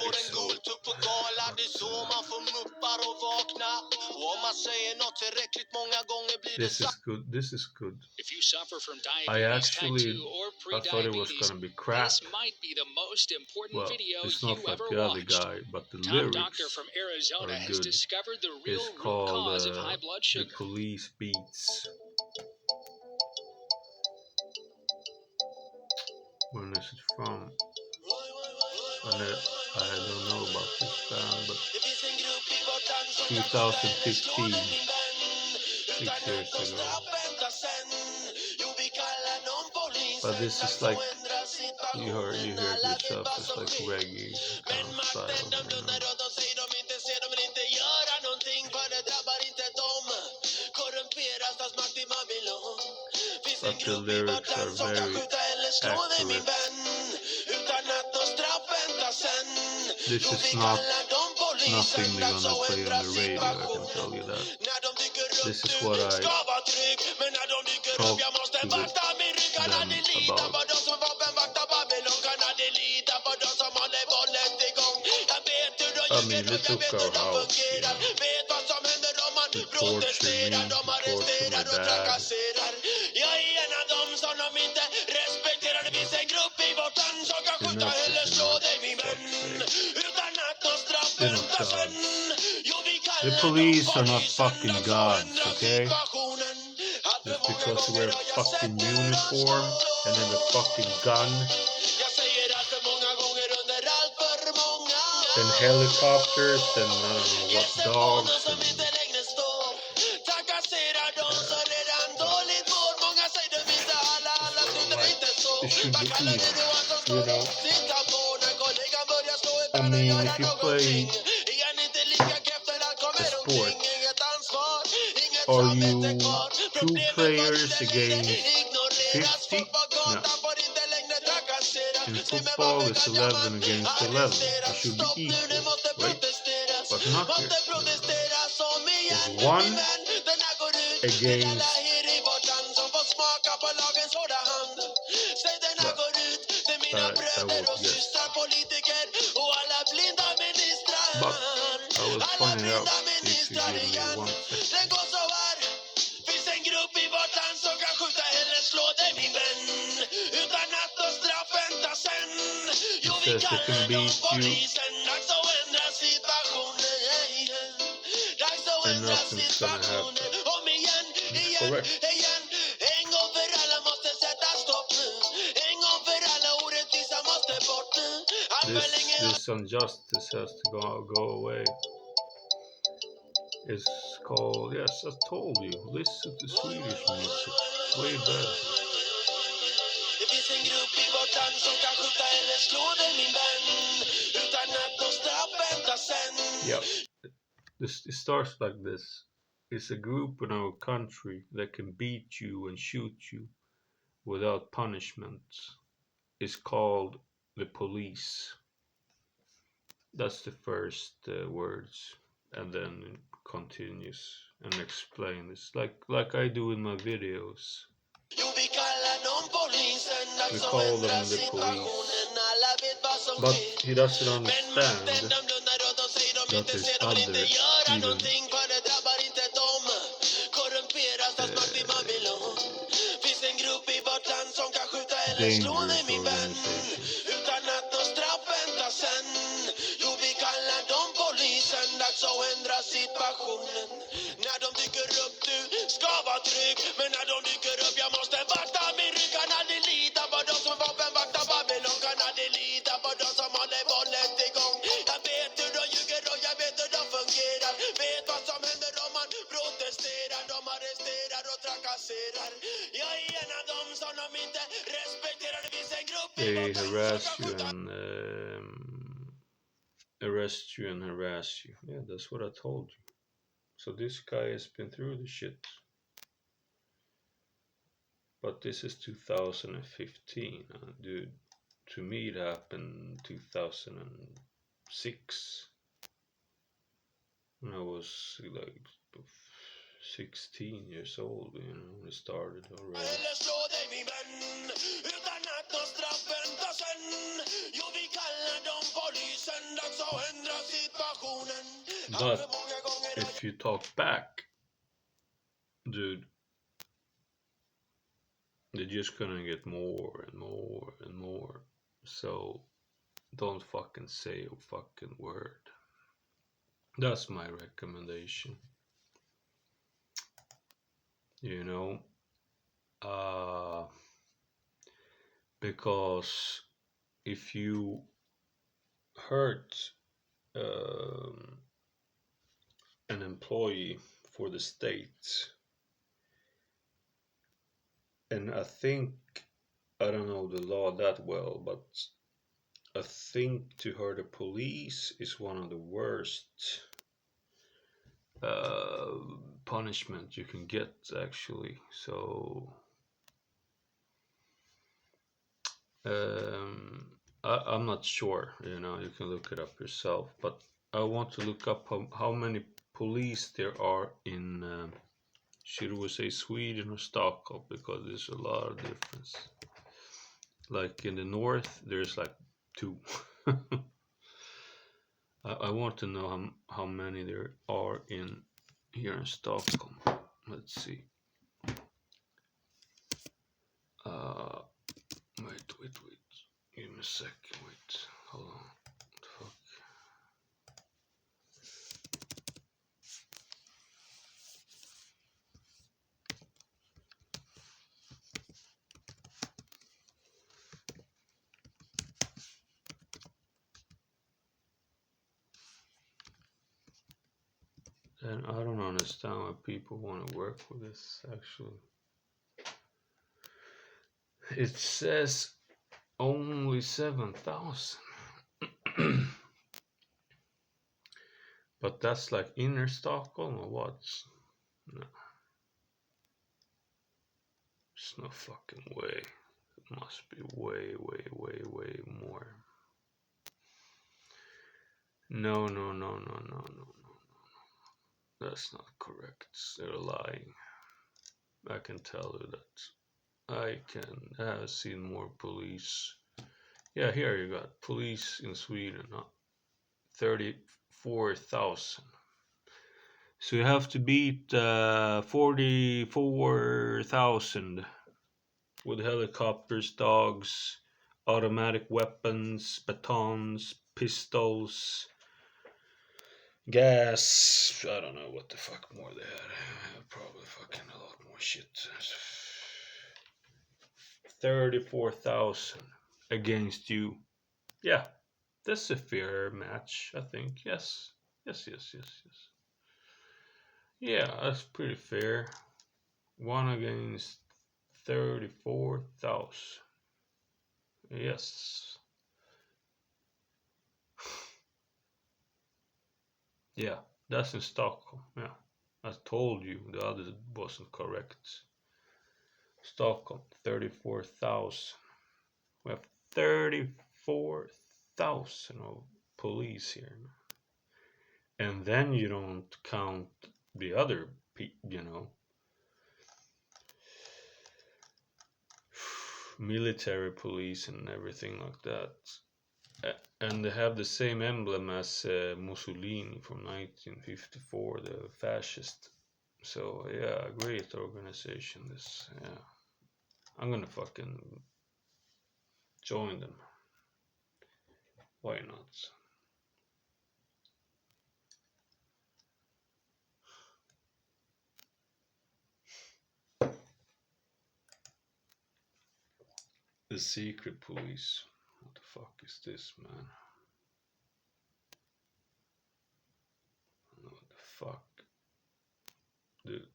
får en guldtupp på gala, det är så man får muppar och vakna. Och om man säger något tillräckligt många gånger blir det sant. This is good. If you suffer from diabetes type 2 or pre-diabetes, was gonna be crap. this might be the most important video it's not you like ever the other watched. guy, but the Tom lyrics Doctor from Arizona are has good. discovered the real It's root called cause of high blood The sugar. Police Beats. When is it from? I don't know about this band, but 2015, 6 years ago. But this is like, you hear it yourself, it's like reggae kind of style, you know. But the lyrics are very accurate. This is not nothing they're gonna play on the radio, I can tell you that. This is what I talk to them about. I mean, they took our house, you know. They tortured me, they tortured my dad. They're not gods. The police are not fucking gods, okay? Just because they wear a fucking uniform and have a fucking gun and helicopters and I don't know what dogs and it should be evil, you know? I mean, if you play a sport, are you 2 players against 50? No. In football, it's 11 against 11. It should be equal, right? But not here. There's 1 against I would guess. But I will find out if you give me 1 second. Finns en grupp i vårt land som kan skjuta eller slå dig min vän utan att något straff väntar sen. Jo, vi kallar dem polisen. Dags att ändra situationen. Dags att ändra situationen. Om igen, igen. En gång för alla måste sätta stopp nu. En gång för alla orättvisa måste bort nu. This injustice has to go away. It's called, yes, I told you, listen to Swedish music. It's way better. Det finns en grupp i vårt land som kan skjuta eller slå dig min vän utan att de straff väntar sen. Yeah, it starts like this. It's a group in our country that can beat you and shoot you without punishment. It's called the police. That's the first words, and then it continues and explains like I do in my videos. We call them the police, but he doesn't understand that there's other even dangerous organizations. Dags att ändra situationen. När de dyker upp, du ska vara trygg. Men när de dyker upp, jag måste vakta min rygg. Kan aldrig lita på de som vapenvaktar Babylon. Kan aldrig lita på de som håller bollen igång. Jag vet hur de ljuger och jag vet hur de fungerar. Vet vad som händer om man protesterar. De arresterar och trakasserar. Jag är en av dem som de inte respekterar. Det finns en grupp i vårt land som kan skjuta. Arrest you and harass you. Yeah, that's what I told you. So this guy has been through the shit. But this is 2015. Dude, to me it happened 2006. When I was like 16 years old, you know, when it started already. But if you talk back, dude, they're just gonna get more and more and more. So don't fucking say a fucking word. That's my recommendation. You know, because if you hurt an employee for the state, and I don't know the law that well, but I think to hurt a police is one of the worst punishment you can get, actually. So I'm not sure, you know, you can look it up yourself, but I want to look up how many police there are in should we say Sweden or Stockholm, because there's a lot of difference. Like in the north there's like 2. I want to know how many there are here in Stockholm. Let's see. Wait. Give me a second. Wait. Hold on. Fuck. And I don't understand why people want to work with this, actually. It says only 7,000. But that's like inner Stockholm or what? No. There's no fucking way. It must be way more. No. That's not correct. They're lying. I can tell you that. I can have seen more police. Yeah, here you got police in Sweden, 34,000. So you have to beat 44,000 with helicopters, dogs, automatic weapons, batons, pistols, gas. I don't know what the fuck more they had. Probably fucking a lot more shit. 34,000 against you. Yeah, that's a fair match, I think. Yes. Yes. Yeah, that's pretty fair. 1 against 34,000. Yes. Yeah, that's in Stockholm. Yeah. I told you the other wasn't correct. Stockholm, 34,000. We have 34,000 of police here. And then you don't count the other, military police and everything like that. And they have the same emblem as Mussolini from 1954, the fascist. So yeah, great organization. This, yeah, I'm gonna fucking join them. Why not? The secret police. What the fuck is this, man? What the fuck? Dude,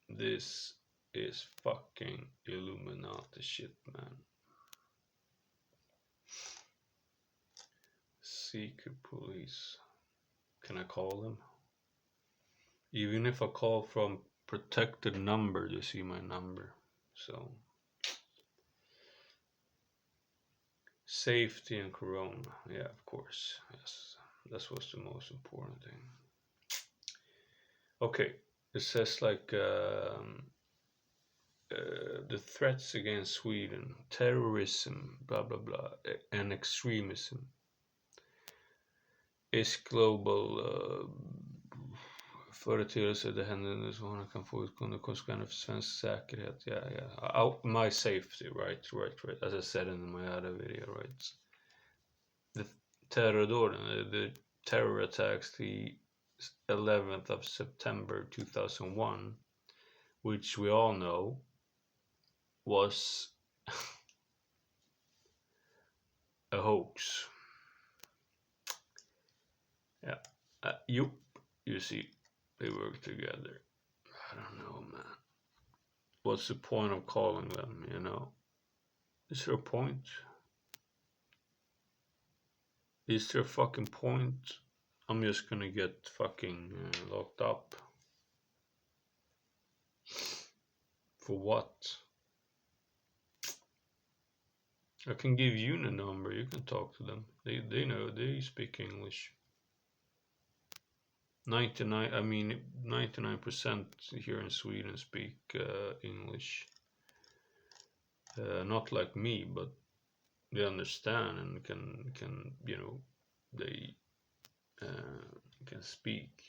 this is fucking Illuminati shit, man. Secret police. Can I call them? Even if I call from protected number, you see my number. So safety and corona. Yeah, of course. Yes. That was the most important thing. Okay. It says like the threats against Sweden, terrorism, blah blah blah, and extremism is global företeelse. Det händer så man kan få utgående konsekvenser för svensk säkerhet. Yeah. My safety, right. As I said in my other video, right. The terror attacks, the 11th of September 2001, which we all know was a hoax. Yeah. You see, they work together. I don't know, man. What's the point of calling them, Is there a point? Is there a fucking point? I'm just gonna get fucking locked up. For what? I can give you the number, you can talk to them. They know, they speak English. 99% here in Sweden speak English. Not like me, but they understand and can they can speak,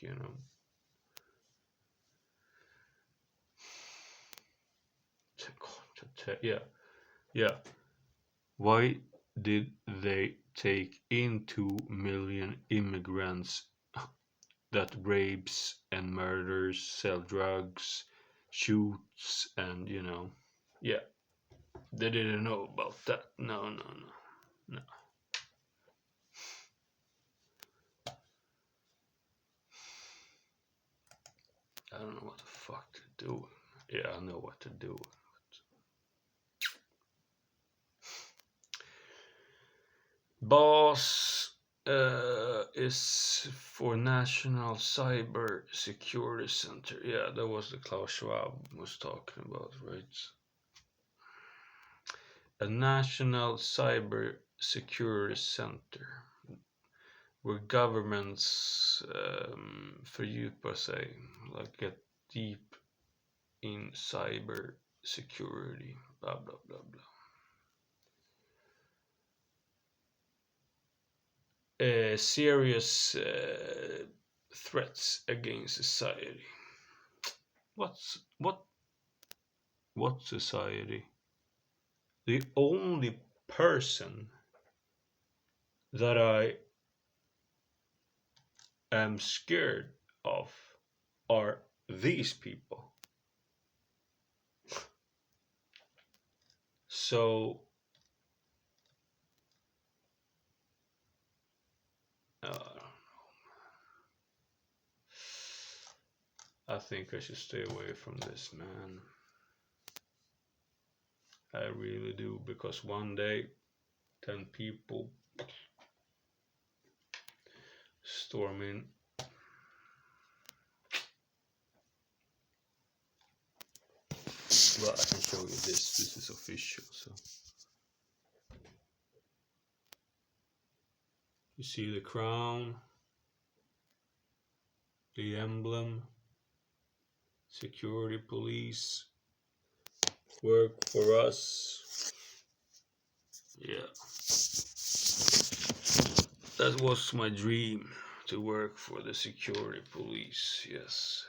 Yeah. Why did they take in 2 million immigrants that rapes and murders, sell drugs, shoots, and yeah, they didn't know about that. No. I don't know what the fuck they're doing. Yeah, I know what they're doing. BOSS is for National Cyber Security Center. Yeah, that was the Klaus Schwab was talking about, right? A National Cyber Security Center where governments fördjupar sig, like get deep in cyber security, blah blah blah blah. Serious threats against society. What society? The only person that I am scared of are these people. So I think I should stay away from this, man. I really do, because one day 10 people storm in. Well, I can show you this. This is official, so you see the crown, the emblem, security police, work for us. Yeah, that was my dream, to work for the security police. Yes.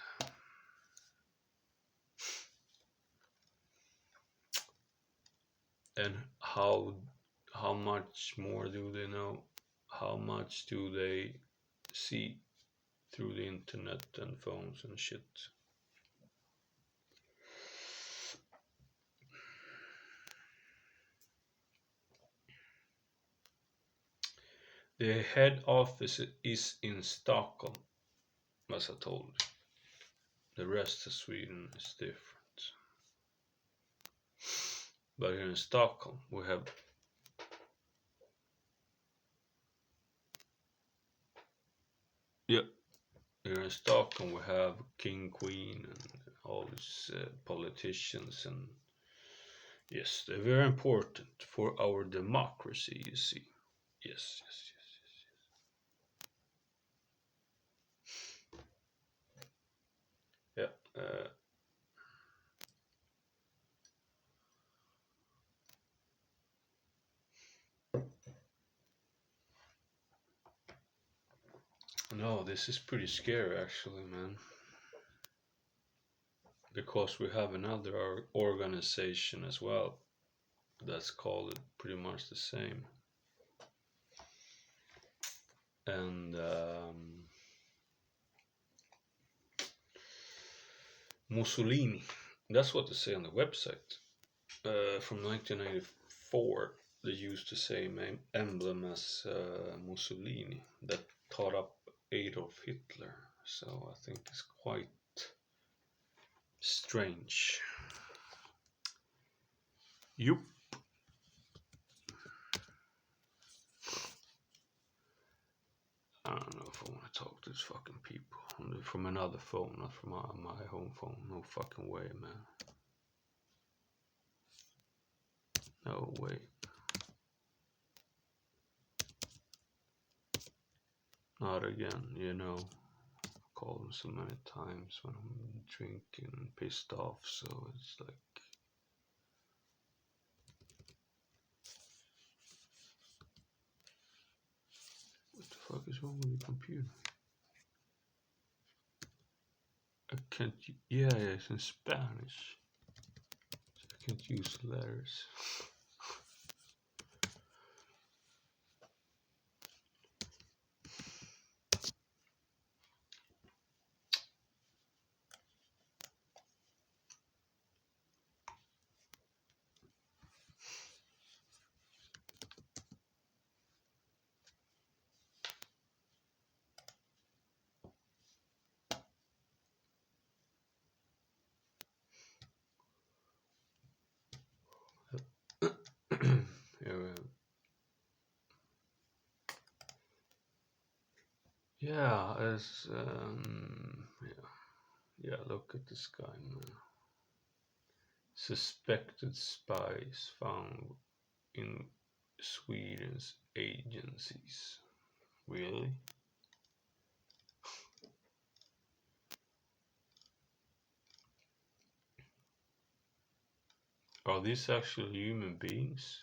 And how much more do they know? How much do they see through the internet and phones and shit? The head office is in Stockholm, as I told you. The rest of Sweden is different. But here in Stockholm we have here in Stockholm we have king, queen, and all these politicians, and yes, they're very important for our democracy, you see. Yes. Yeah. No, this is pretty scary actually, man. Because we have another organization as well that's called pretty much the same. And Mussolini, that's what they say on the website. From 1994, they used the same emblem as Mussolini that taught up Adolf Hitler. So I think it's quite strange. Yup. I don't know if I want to talk to these fucking people from another phone, not from my home phone. No fucking way, man. No way. Not again, you know. I called them so many times when I'm drinking and pissed off, so it's like. What the fuck is wrong with the computer? I can't. Yeah, it's in Spanish. So I can't use letters. Yeah, as yeah. Look at this guy, man. Suspected spies found in Sweden's agencies. Really? Are these actually human beings?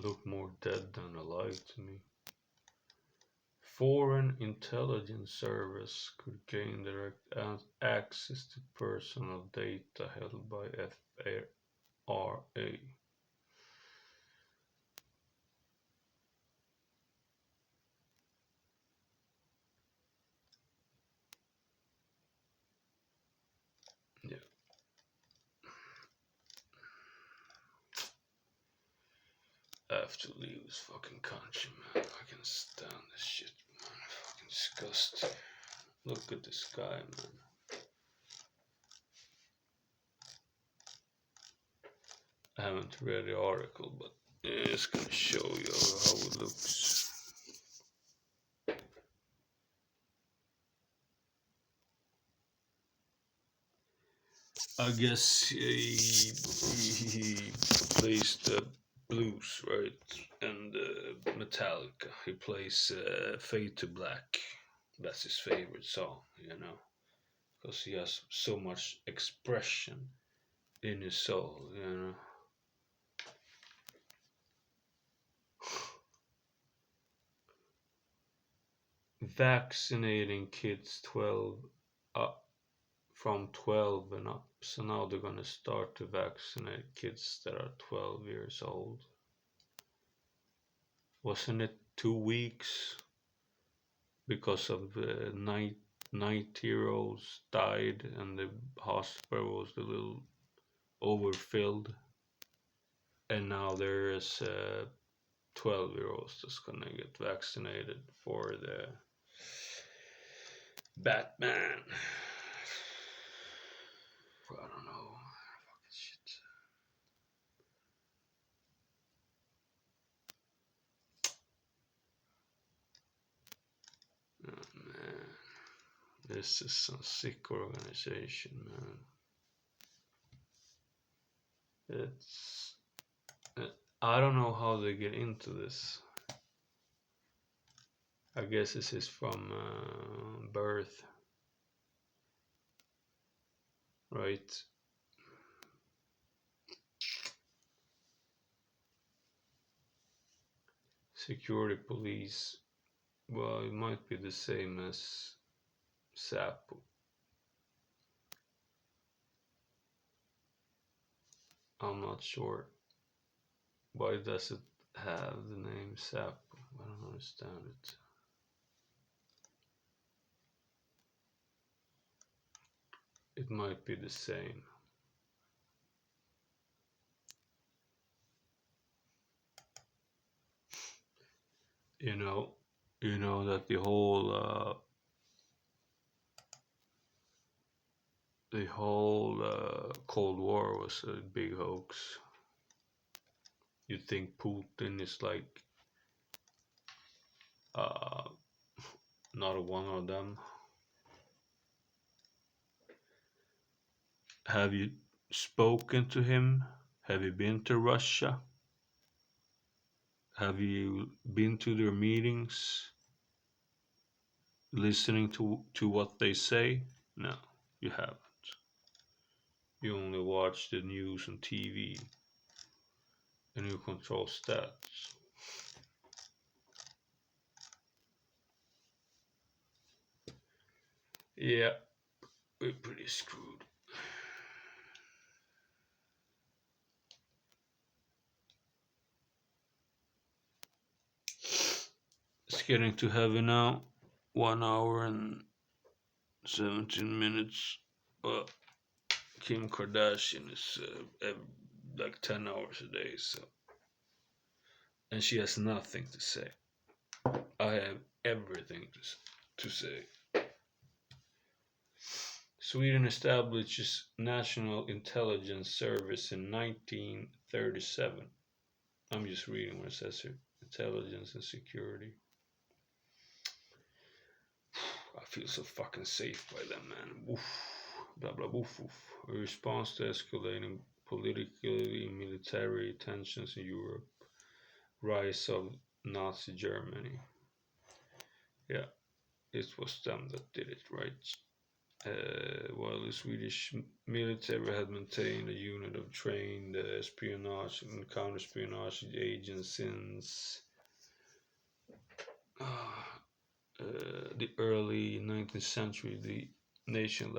Look more dead than alive to me. Foreign intelligence service could gain direct access to personal data held by FRA. Yeah. I have to leave this fucking country, man. I can stand this shit, man. Fucking disgusting. Look at this guy, man. I haven't read the article, but it's gonna show you how it looks. I guess he plays the blues, right? And Metallica. He plays Fade to Black. That's his favorite song, because he has so much expression in his soul, Vaccinating kids 12 up from 12 and up. So now they're gonna start to vaccinate kids that are 12 years old. Wasn't it 2 weeks because of the 90-year-olds died and the hospital was a little overfilled, and now there is 12-year-olds that's gonna get vaccinated for the Batman. I don't know. Fucking shit. Oh man, this is some sick organization, man. It's I don't know how they get into this. I guess this is from birth, right? Security police. Well, it might be the same as SAPO. I'm not sure. Why does it have the name SAPO? I don't understand it. It might be the same. You know that the whole Cold War was a big hoax. You think Putin is like not one of them? Have you spoken to him? Have you been to Russia? Have you been to their meetings? Listening to what they say? No, you haven't. You only watch the news on TV and you control stats. Yeah, we're pretty screwed. It's getting too heavy now. 1 hour and 17 minutes. Well, Kim Kardashian is like 10 hours a day, so. And she has nothing to say. I have everything to say. Sweden establishes National Intelligence Service in 1937. I'm just reading what it says here. Intelligence and security. I feel so fucking safe by them, man. Woof. Blah blah woof woof. A response to escalating political and military tensions in Europe. Rise of Nazi Germany. Yeah. it was them that did it, right? While the Swedish military had maintained a unit of trained espionage and counter-espionage agents since the early 19th century, the nation